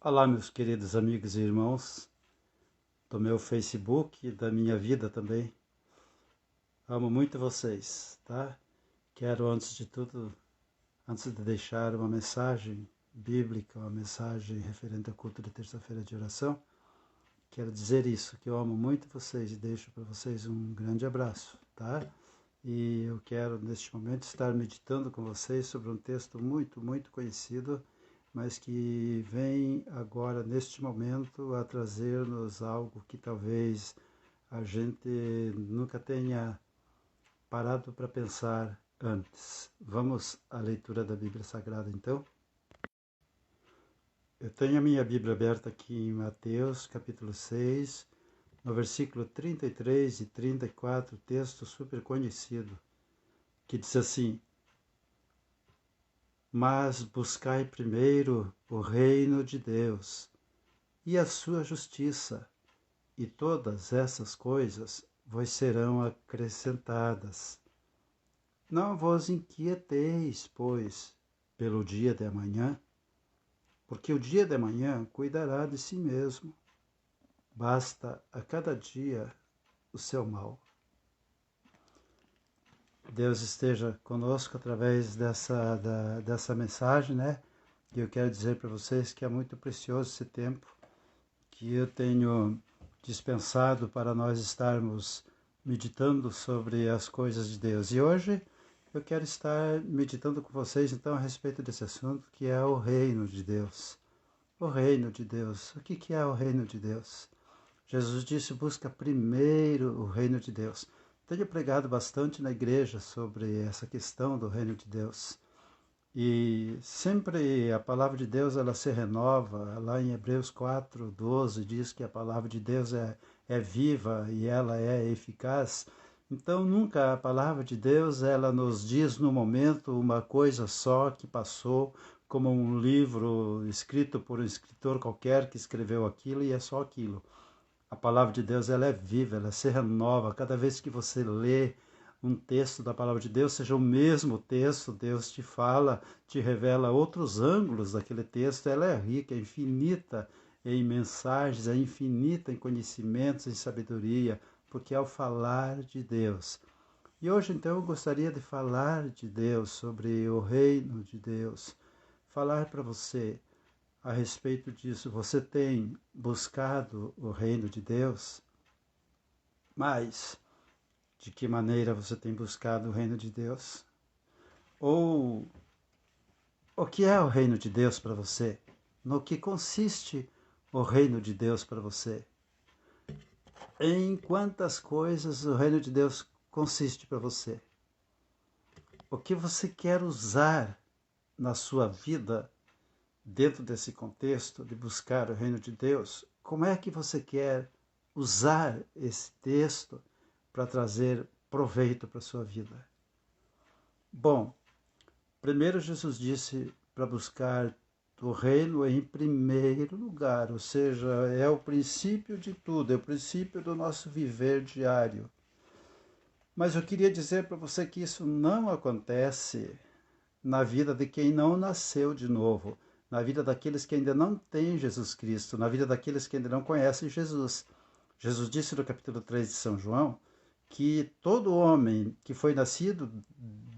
Olá, meus queridos amigos e irmãos do meu Facebook e da minha vida também. Amo muito vocês, tá? Quero, antes de tudo, antes de deixar uma mensagem bíblica, uma mensagem referente ao culto de terça-feira de oração, quero dizer isso, que eu amo muito vocês e deixo para vocês um grande abraço, tá? E eu quero, neste momento, estar meditando com vocês sobre um texto muito conhecido, mas que vem agora, neste momento, a trazer-nos algo que talvez a gente nunca tenha parado para pensar antes. Vamos à leitura da Bíblia Sagrada, então? Eu tenho a minha Bíblia aberta aqui em Mateus, capítulo 6, no versículo 33 e 34, texto super conhecido, que diz assim: Mas buscai primeiro o reino de Deus e a sua justiça, e todas essas coisas vos serão acrescentadas. Não vos inquieteis, pois, pelo dia de amanhã, porque o dia de amanhã cuidará de si mesmo. Basta a cada dia o seu mal. Deus esteja conosco através dessa mensagem, né? E eu quero dizer para vocês que é muito precioso esse tempo que eu tenho dispensado para nós estarmos meditando sobre as coisas de Deus. E hoje eu quero estar meditando com vocês então a respeito desse assunto, que é o reino de Deus. O reino de Deus. O que é o reino de Deus? Jesus disse: busca primeiro o reino de Deus. Tenho pregado bastante na igreja sobre essa questão do reino de Deus. E sempre a palavra de Deus ela se renova. Lá em Hebreus 4:12 diz que a palavra de Deus é viva e ela é eficaz. Então nunca a palavra de Deus ela nos diz no momento uma coisa só que passou, como um livro escrito por um escritor qualquer que escreveu aquilo e é só aquilo. A palavra de Deus ela é viva, ela se renova. Cada vez que você lê um texto da palavra de Deus, seja o mesmo texto, Deus te fala, te revela outros ângulos daquele texto. Ela é rica, é infinita em mensagens, é infinita em conhecimentos, em sabedoria, porque é o falar de Deus. E hoje, então, eu gostaria de falar de Deus, sobre o reino de Deus. Falar para você a respeito disso. Você tem buscado o reino de Deus? Mas de que maneira você tem buscado o reino de Deus? Ou o que é o reino de Deus para você? No que consiste o reino de Deus para você? Em quantas coisas o reino de Deus consiste para você? O que você quer usar na sua vida dentro desse contexto de buscar o reino de Deus? Como é que você quer usar esse texto para trazer proveito para a sua vida? Bom, primeiro Jesus disse para buscar o reino em primeiro lugar, ou seja, é o princípio de tudo, é o princípio do nosso viver diário. Mas eu queria dizer para você que isso não acontece na vida de quem não nasceu de novo, na vida daqueles que ainda não têm Jesus Cristo, na vida daqueles que ainda não conhecem Jesus. Jesus disse no capítulo 3 de São João que todo homem que foi nascido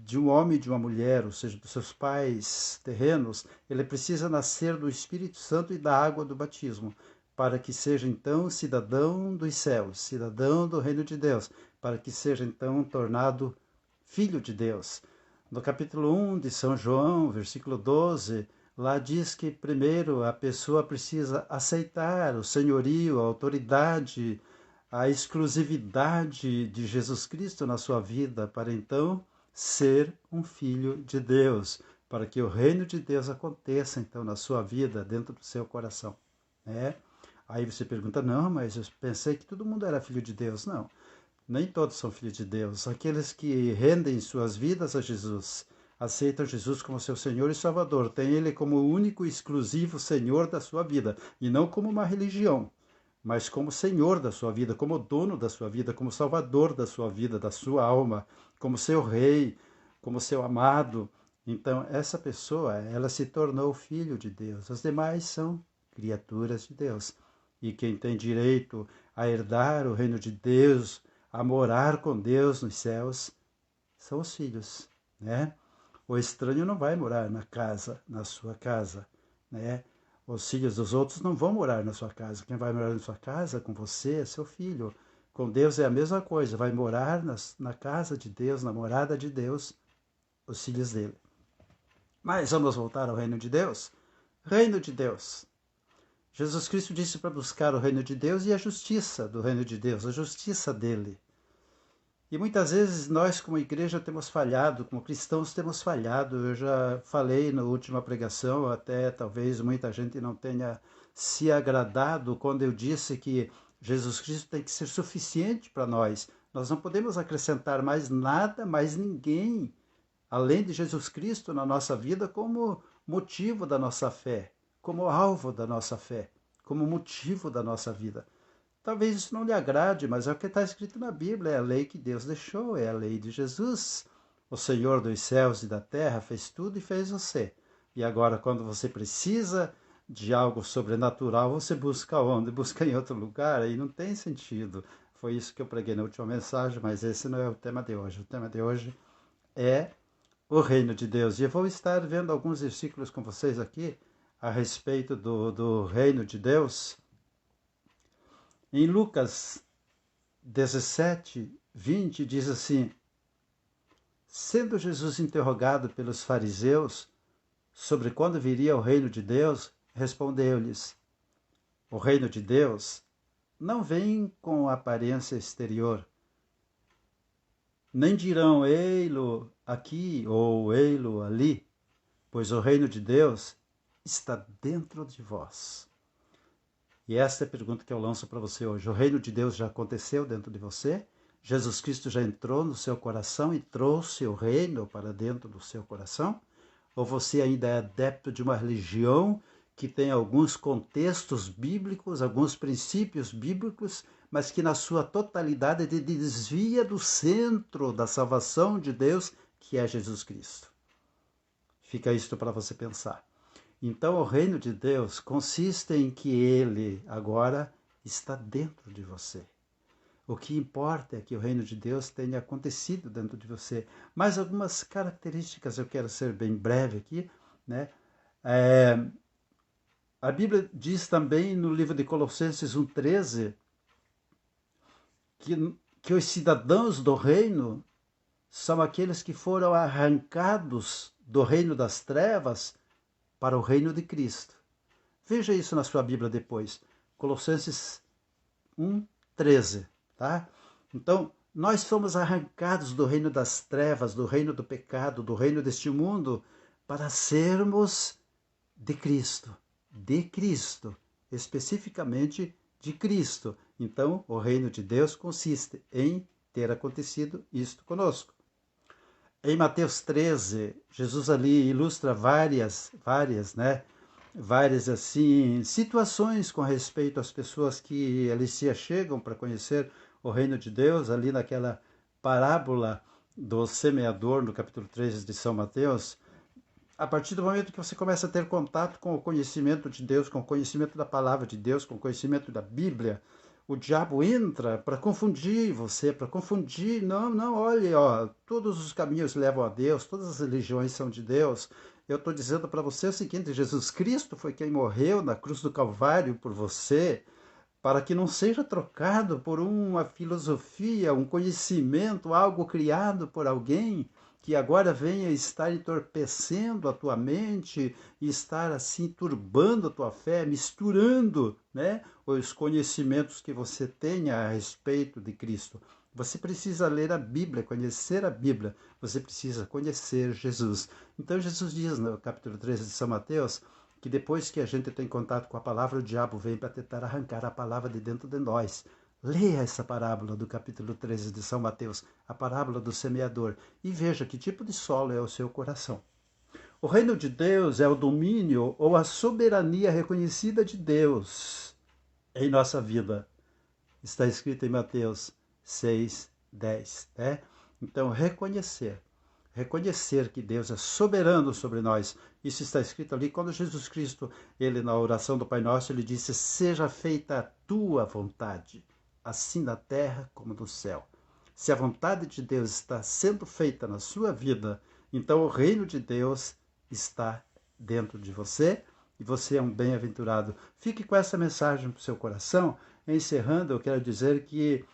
de um homem e de uma mulher, ou seja, dos seus pais terrenos, ele precisa nascer do Espírito Santo e da água do batismo, para que seja então cidadão dos céus, cidadão do reino de Deus, para que seja então tornado filho de Deus. No capítulo 1 de São João, versículo 12, lá diz que primeiro a pessoa precisa aceitar o senhorio, a autoridade, a exclusividade de Jesus Cristo na sua vida, para então ser um filho de Deus, para que o reino de Deus aconteça então na sua vida, dentro do seu coração, né? Aí você pergunta: não, mas eu pensei que todo mundo era filho de Deus. Não, nem todos são filhos de Deus. Aqueles que rendem suas vidas a Jesus, aceitam Jesus como seu Senhor e Salvador, têm Ele como o único e exclusivo Senhor da sua vida, e não como uma religião, mas como Senhor da sua vida, como dono da sua vida, como Salvador da sua vida, da sua alma, como seu Rei, como seu amado. Então, essa pessoa, ela se tornou filho de Deus. As demais são criaturas de Deus. E quem tem direito a herdar o reino de Deus, a morar com Deus nos céus, são os filhos, né? O estranho não vai morar na sua casa, né? Os filhos dos outros não vão morar na sua casa. Quem vai morar na sua casa com você é seu filho. Com Deus é a mesma coisa, vai morar na casa de Deus, na morada de Deus, os filhos dele. Mas vamos voltar ao reino de Deus? Reino de Deus. Jesus Cristo disse para buscar o reino de Deus e a justiça do reino de Deus, a justiça dele. E muitas vezes nós, como igreja, temos falhado, como cristãos, temos falhado. Eu já falei na última pregação, até talvez muita gente não tenha se agradado quando eu disse que Jesus Cristo tem que ser suficiente para nós. Nós não podemos acrescentar mais nada, mais ninguém, além de Jesus Cristo na nossa vida, como motivo da nossa fé, como alvo da nossa fé, como motivo da nossa vida. Talvez isso não lhe agrade, mas é o que está escrito na Bíblia, é a lei que Deus deixou, é a lei de Jesus. O Senhor dos céus e da terra fez tudo e fez você. E agora, quando você precisa de algo sobrenatural, você busca onde? Busca em outro lugar, aí não tem sentido. Foi isso que eu preguei na última mensagem, mas esse não é o tema de hoje. O tema de hoje é o reino de Deus. E eu vou estar vendo alguns versículos com vocês aqui a respeito do reino de Deus. Em Lucas 17, 20, diz assim: sendo Jesus interrogado pelos fariseus sobre quando viria o reino de Deus, respondeu-lhes: o reino de Deus não vem com aparência exterior, nem dirão ei-lo aqui ou ei-lo ali, pois o reino de Deus está dentro de vós. E essa é a pergunta que eu lanço para você hoje. O reino de Deus já aconteceu dentro de você? Jesus Cristo já entrou no seu coração e trouxe o reino para dentro do seu coração? Ou você ainda é adepto de uma religião que tem alguns contextos bíblicos, alguns princípios bíblicos, mas que na sua totalidade desvia do centro da salvação de Deus, que é Jesus Cristo? Fica isto para você pensar. Então, o reino de Deus consiste em que ele agora está dentro de você. O que importa é que o reino de Deus tenha acontecido dentro de você. Mais algumas características, eu quero ser bem breve aqui, né? A Bíblia diz também no livro de Colossenses 1,13 que os cidadãos do reino são aqueles que foram arrancados do reino das trevas para o reino de Cristo. Veja isso na sua Bíblia depois. Colossenses 1,13, tá? Então, nós fomos arrancados do reino das trevas, do reino do pecado, do reino deste mundo, para sermos de Cristo, especificamente de Cristo. Então, o reino de Deus consiste em ter acontecido isto conosco. Em Mateus 13, Jesus ali ilustra várias assim situações com respeito às pessoas que ali se achegam para conhecer o reino de Deus, ali naquela parábola do semeador, no capítulo 13 de São Mateus. A partir do momento que você começa a ter contato com o conhecimento de Deus, com o conhecimento da palavra de Deus, com o conhecimento da Bíblia, o diabo entra para confundir você, para confundir. Não, olhe, ó, todos os caminhos levam a Deus, todas as religiões são de Deus. Eu estou dizendo para você o seguinte: Jesus Cristo foi quem morreu na cruz do Calvário por você, para que não seja trocado por uma filosofia, um conhecimento, algo criado por alguém que agora venha estar entorpecendo a tua mente e estar assim turbando a tua fé, misturando, né, os conhecimentos que você tenha a respeito de Cristo. Você precisa ler a Bíblia, conhecer a Bíblia, você precisa conhecer Jesus. Então Jesus diz no capítulo 13 de São Mateus que depois que a gente tem contato com a palavra, o diabo vem para tentar arrancar a palavra de dentro de nós. Leia essa parábola do capítulo 13 de São Mateus, a parábola do semeador, e veja que tipo de solo é o seu coração. O reino de Deus é o domínio ou a soberania reconhecida de Deus em nossa vida. Está escrito em Mateus 6, 10. Né? Então, reconhecer reconhecer que Deus é soberano sobre nós. Isso está escrito ali quando Jesus Cristo, ele na oração do Pai Nosso, ele disse: seja feita a tua vontade, assim na terra como no céu. Se a vontade de Deus está sendo feita na sua vida, então o reino de Deus está dentro de você e você é um bem-aventurado. Fique com essa mensagem para o seu coração. Encerrando, eu quero dizer que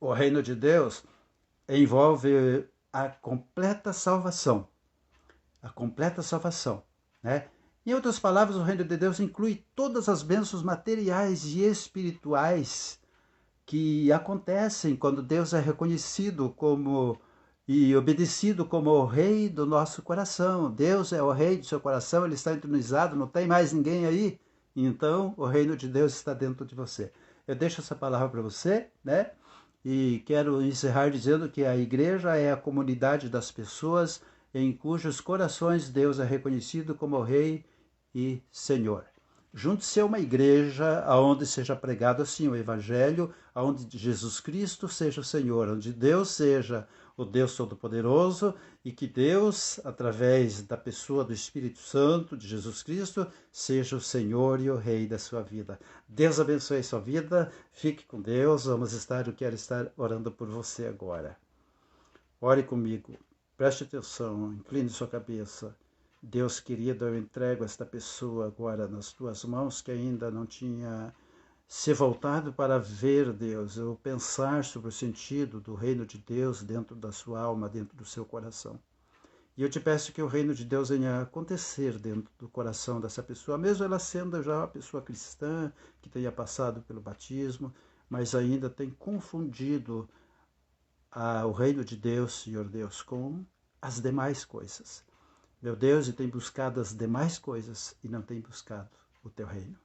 o reino de Deus envolve a completa salvação. A completa salvação, né? Em outras palavras, o reino de Deus inclui todas as bênçãos materiais e espirituais que acontecem quando Deus é reconhecido como e obedecido como o rei do nosso coração. Deus é o rei do seu coração, ele está entronizado, não tem mais ninguém aí. Então, o reino de Deus está dentro de você. Eu deixo essa palavra para você, né? E quero encerrar dizendo que a igreja é a comunidade das pessoas em cujos corações Deus é reconhecido como Rei e Senhor. Junte-se a uma igreja onde seja pregado assim o Evangelho, onde Jesus Cristo seja o Senhor, onde Deus seja o Deus Todo-Poderoso e que Deus, através da pessoa do Espírito Santo, de Jesus Cristo, seja o Senhor e o Rei da sua vida. Deus abençoe a sua vida, fique com Deus, eu quero estar orando por você agora. Ore comigo, preste atenção, incline sua cabeça. Deus querido, eu entrego esta pessoa agora nas tuas mãos que ainda não tinha se voltado para ver Deus, ou pensar sobre o sentido do reino de Deus dentro da sua alma, dentro do seu coração. E eu te peço que o reino de Deus venha acontecer dentro do coração dessa pessoa, mesmo ela sendo já uma pessoa cristã, que tenha passado pelo batismo, mas ainda tem confundido o reino de Deus, Senhor Deus, com as demais coisas. Meu Deus, e tem buscado as demais coisas e não tem buscado o teu reino.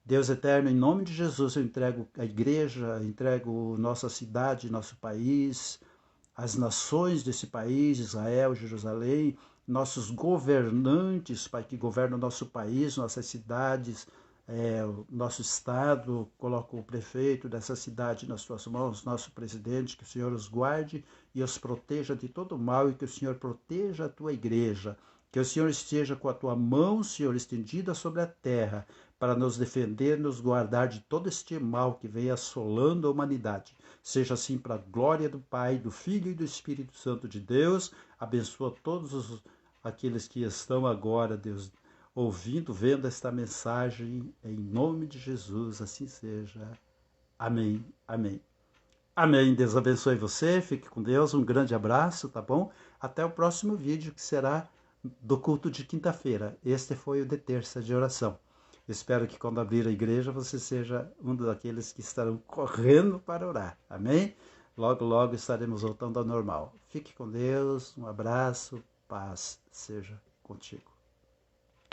Deus eterno, em nome de Jesus, eu entrego a igreja, entrego nossa cidade, nosso país, as nações desse país, Israel, Jerusalém, nossos governantes, Pai, que governam o nosso país, nossas cidades, o nosso estado, coloco o prefeito dessa cidade nas tuas mãos, nosso presidente, que o Senhor os guarde e os proteja de todo mal e que o Senhor proteja a tua igreja, que o Senhor esteja com a tua mão, Senhor, estendida sobre a terra, para nos defender, nos guardar de todo este mal que vem assolando a humanidade. Seja assim para a glória do Pai, do Filho e do Espírito Santo de Deus. Abençoa todos aqueles que estão agora, Deus, ouvindo, vendo esta mensagem, em nome de Jesus, assim seja. Amém, amém. Amém, Deus abençoe você, fique com Deus, um grande abraço, tá bom? Até o próximo vídeo, que será do culto de quinta-feira. Este foi o de terça de oração. Espero que quando abrir a igreja, você seja um daqueles que estarão correndo para orar, amém? Logo, logo estaremos voltando ao normal. Fique com Deus, um abraço, paz seja contigo.